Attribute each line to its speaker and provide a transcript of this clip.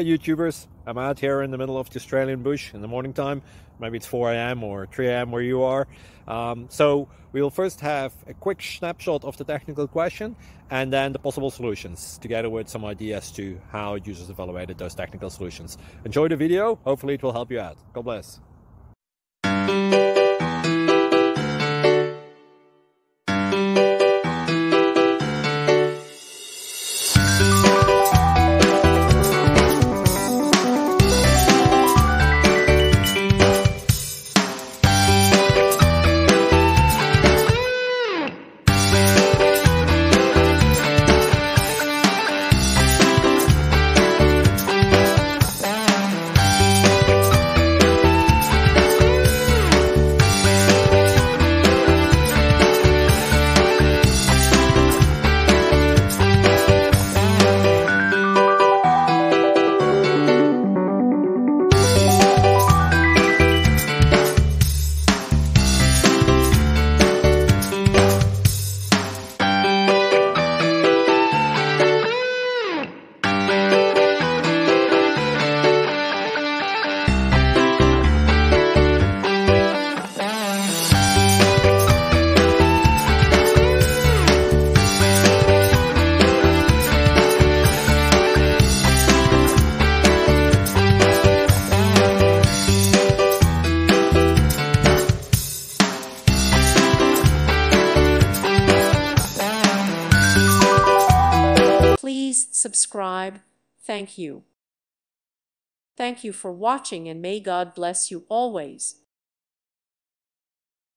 Speaker 1: YouTubers. I'm out here in the middle of the Australian bush in the morning time. Maybe it's 4 a.m. or 3 a.m. where you are. So we will first have a quick snapshot of the technical question and then the possible solutions, together with some ideas to how users evaluated those technical solutions. Enjoy the video. Hopefully it will help you out. God bless.
Speaker 2: Please subscribe. Thank you. Thank you for watching, and may God bless you always.